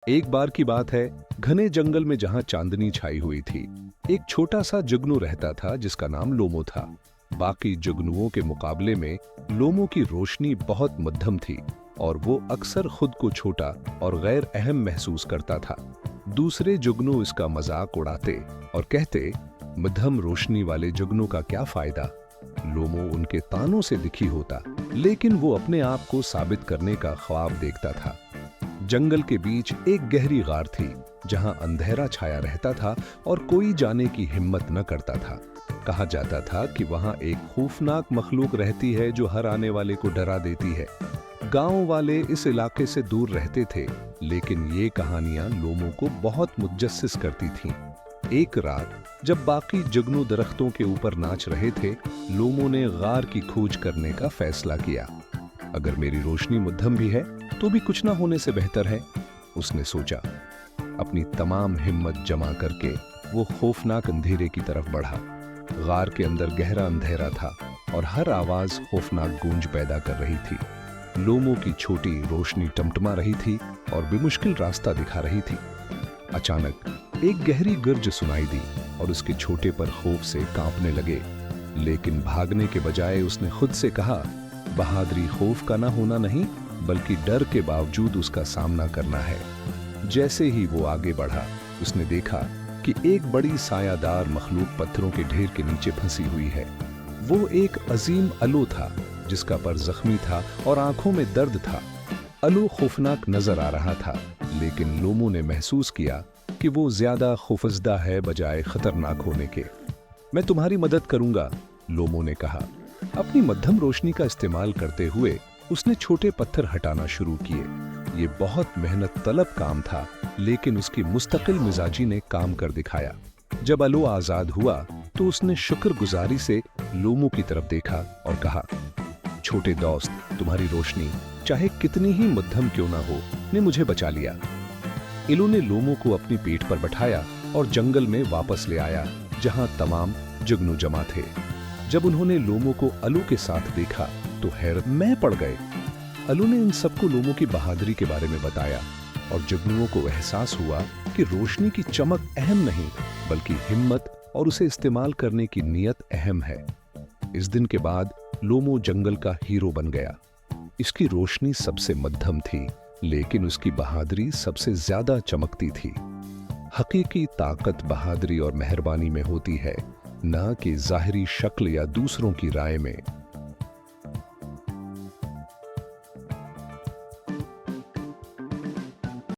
एक बार की बात है, घने जंगल में जहां चांदनी छाई हुई थी, एक छोटा सा जुगनू रहता था जिसका नाम लोमो था। बाकी जुगनुओं के मुकाबले में लोमो की रोशनी बहुत मध्यम थी और वो अक्सर खुद को छोटा और गैर अहम महसूस करता था। दूसरे जुगनू इसका मजाक उड़ाते और कहते, मध्यम रोशनी वाले जुगनू का क्या फायदा। लोमो उनके तानों से दुखी होता, लेकिन वो अपने आप को साबित करने का ख्वाब देखता था। जंगल के बीच एक गहरी गार थी जहां अंधेरा छाया रहता था और कोई जाने की हिम्मत न करता था। कहा जाता था कि वहां एक खौफनाक मखलूक रहती है जो हर आने वाले को डरा देती है। गांव वाले इस इलाके से दूर रहते थे, लेकिन ये कहानियां लोमो को बहुत मुतजस्सिस करती थीं। एक रात जब बाकी जुगनू दरख्तों के ऊपर नाच रहे थे, लोमो ने गार की खोज करने का फैसला किया। अगर मेरी रोशनी मध्यम भी है तो भी कुछ ना होने से बेहतर है, उसने सोचा। अपनी तमाम हिम्मत जमा करके वो खौफनाक अंधेरे की तरफ बढ़ा। गार के अंदर गहरा अंधेरा था और हर आवाज खौफनाक गूंज पैदा कर रही थी। लोमो की छोटी रोशनी टमटमा रही थी और बेमुश्किल रास्ता दिखा रही थी। अचानक एक गहरी गर्ज सुनाई दी और उसके छोटे पर खौफ से कांपने लगे। लेकिन भागने के बजाय उसने खुद से कहा, बहादुरी खौफ का ना होना नहीं, बल्कि डर के बावजूद उसका सामना करना है। जैसे ही वो आगे बढ़ा, उसने देखा कि एक बड़ी सायादार मखलूक पत्थरों के ढेर के नीचे फंसी हुई है। वो एक अजीम अलो था जिसका पर जख्मी था और आंखों में दर्द था। अलो खौफनाक नजर आ रहा था, लेकिन लोमो ने महसूस किया कि वो ज्यादा खौफजदा है बजाय खतरनाक होने के। मैं तुम्हारी मदद करूंगा, लोमो ने कहा। अपनी मध्यम रोशनी का इस्तेमाल करते हुए उसने छोटे पत्थर हटाना शुरू किए। ये बहुत मेहनत तलब काम था, लेकिन उसकी मुस्तकिल मिजाजी ने काम कर दिखाया। जब अलो आजाद हुआ तो उसने शुक्रगुजारी से लोमो की तरफ देखा और कहा, छोटे दोस्त, तुम्हारी रोशनी चाहे कितनी ही मध्यम क्यों ना हो, ने मुझे बचा लिया। इलो ने लोमो को अपनी पीठ पर बैठाया और जंगल में वापस ले आया जहां तमाम जुगनू जमा थे। जब उन्होंने लोमो को अलो के साथ देखा तो हैरत में पड़ गए। अलो ने इन सबको लोमो की बहादुरी के बारे में बताया और जुगनुओं को एहसास हुआ कि रोशनी की चमक अहम नहीं, बल्कि हिम्मत और उसे इस्तेमाल करने की नीयत अहम है। इस दिन के बाद लोमो जंगल का हीरो बन गया। इसकी रोशनी सबसे मध्यम थी, लेकिन उसकी बहादुरी सबसे ज्यादा चमकती थी। हकीकी ताकत बहादुरी और मेहरबानी में होती है, न कि जाहिरी शक्ल या दूसरों की राय में।